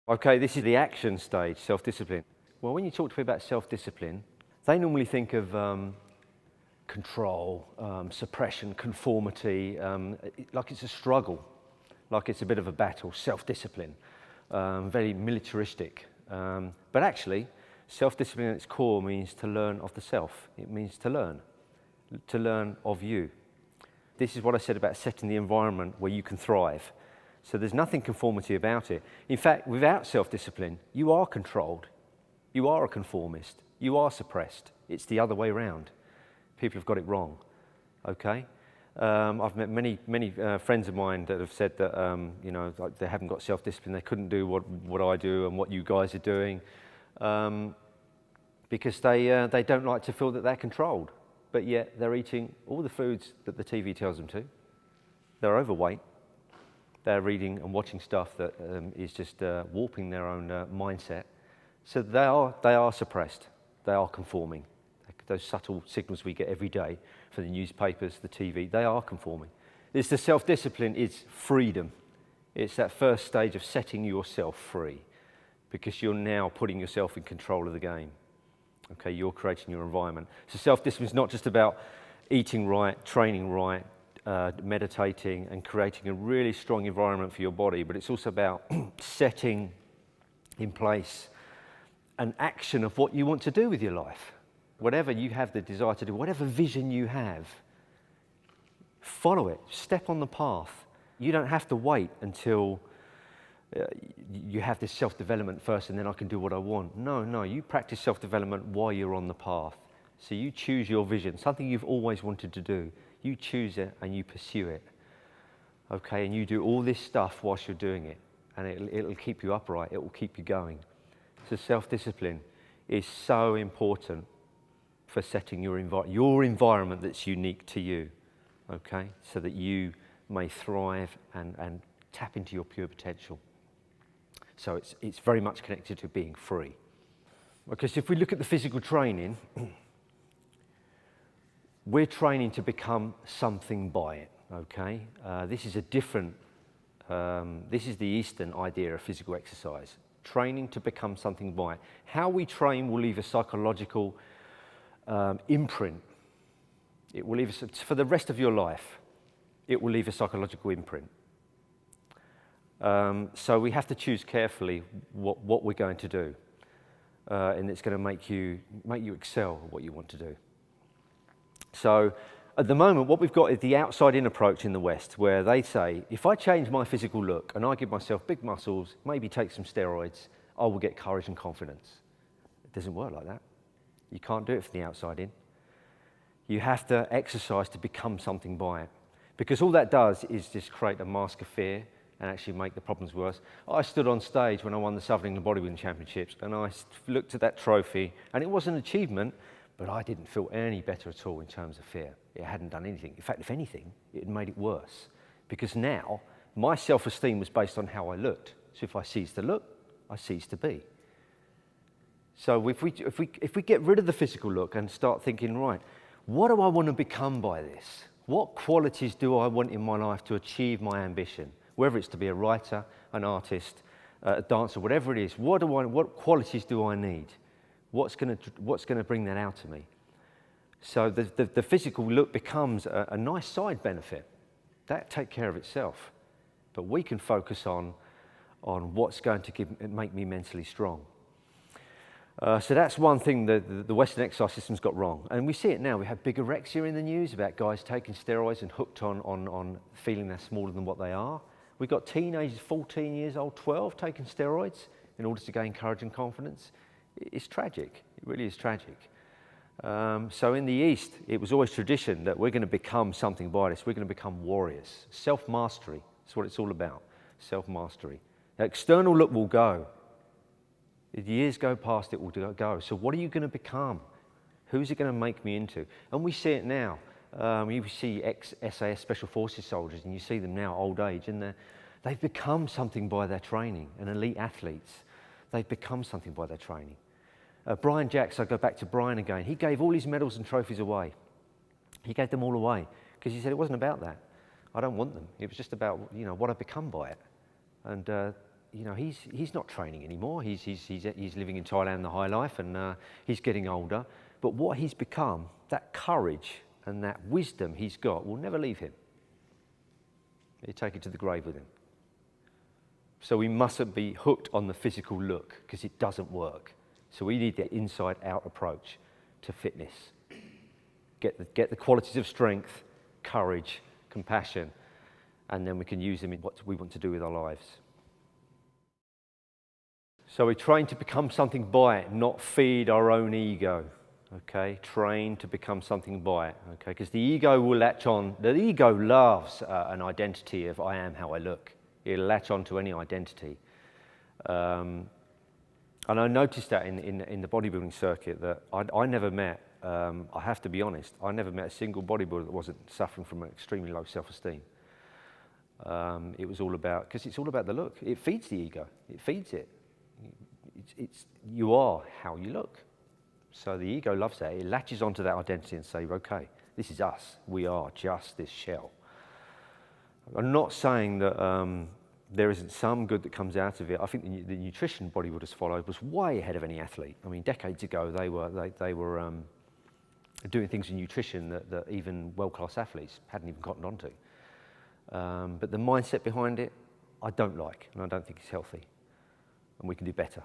Okay, this is the action stage, self-discipline. Well, when you talk to people about self-discipline, they normally think of control, suppression, conformity, like it's a struggle, like it's a bit of a battle, self-discipline, very militaristic. But actually, self-discipline at its core means to learn of the self. It means to learn of you. This is what I said about setting the environment where you can thrive. So there's nothing conformity about it. In fact, without self-discipline, you are controlled. You are a conformist. You are suppressed. It's the other way around. People have got it wrong, okay? I've met many friends of mine that have said that, like they haven't got self-discipline, they couldn't do what I do and what you guys are doing, because they don't like to feel that they're controlled, but yet they're eating all the foods that the TV tells them to. They're overweight. They're reading and watching stuff that is just warping their own mindset. So they are suppressed. They are conforming. Those subtle signals we get every day from the newspapers, the TV, they are conforming. It's the self-discipline is freedom. It's that first stage of setting yourself free, because you're now putting yourself in control of the game. Okay, you're creating your environment. So self-discipline is not just about eating right, training right, meditating and creating a really strong environment for your body, but it's also about setting in place an action of what you want to do with your life. Whatever you have the desire to do, whatever vision you have, follow it, step on the path. You don't have to wait until you have this self-development first and then I can do what I want. No, you practice self-development while you're on the path. So you choose your vision, something you've always wanted to do. You choose it and you pursue it, okay? And you do all this stuff whilst you're doing it, and it'll keep you upright, it will keep you going. So self-discipline is so important for setting your environment that's unique to you, okay? So that you may thrive and tap into your pure potential. So it's very much connected to being free. Because if we look at the physical training, we're training to become something by it, okay? This is this is the Eastern idea of physical exercise. Training to become something by it. How we train will leave a psychological imprint. It will leave us, for the rest of your life, it will leave a psychological imprint. So we have to choose carefully what we're going to do. And it's going to make you excel at what you want to do. So at the moment, what we've got is the outside-in approach in the West, where they say, if I change my physical look and I give myself big muscles, maybe take some steroids, I will get courage and confidence. It doesn't work like that. You can't do it from the outside in. You have to exercise to become something by it. Because all that does is just create a mask of fear and actually make the problems worse. I stood on stage when I won the Southern England Bodybuilding Championships, and I looked at that trophy, and it was an achievement, but I didn't feel any better at all in terms of fear. It hadn't done anything. In fact, if anything, it had made it worse. Because now, my self-esteem was based on how I looked. So if I cease to look, I cease to be. So if we get rid of the physical look and start thinking, right, what do I want to become by this? What qualities do I want in my life to achieve my ambition? Whether it's to be a writer, an artist, a dancer, whatever it is, what qualities do I need? What's going to bring that out of me? So the physical look becomes a nice side benefit. That takes care of itself. But we can focus on what's going to make me mentally strong. So that's one thing that the Western exercise system's got wrong. And we see it now. We have bigorexia in the news about guys taking steroids and hooked on feeling they're smaller than what they are. We've got teenagers, 14 years old, 12, taking steroids in order to gain courage and confidence. It's tragic. It really is tragic. So in the East, it was always tradition that we're going to become something by this. We're going to become warriors. Self-mastery. That's what it's all about. Self-mastery. The external look will go. As years go past, it will go. So what are you going to become? Who's it going to make me into? And we see it now. You see ex-SAS Special Forces soldiers, and you see them now, old age, and they've become something by their training, and elite athletes. They've become something by their training. Brian Jacks, I go back to Brian again, he gave all his medals and trophies away. He gave them all away, because he said it wasn't about that. I don't want them. It was just about, what I become by it. And you know, he's not training anymore. He's living in Thailand the high life, and he's getting older. But what he's become, that courage and that wisdom he's got, will never leave him. He'll take it to the grave with him. So we mustn't be hooked on the physical look, because it doesn't work. So we need the inside-out approach to fitness. Get the qualities of strength, courage, compassion, and then we can use them in what we want to do with our lives. So we train to become something by it, not feed our own ego. Okay, train to become something by it. Okay, because the ego will latch on. The ego loves an identity of I am how I look. It'll latch on to any identity. And I noticed that in the bodybuilding circuit, that I never met, I have to be honest, I never met a single bodybuilder that wasn't suffering from an extremely low self-esteem. It was all about, because it's all about the look. It feeds the ego. It feeds it. You are how you look. So the ego loves that. It latches onto that identity and says, okay, this is us. We are just this shell. I'm not saying that there isn't some good that comes out of it. I think the nutrition bodybuilders followed was way ahead of any athlete. I mean, decades ago, they were doing things in nutrition that even world-class athletes hadn't even gotten onto. But the mindset behind it, I don't like, and I don't think it's healthy. And we can do better.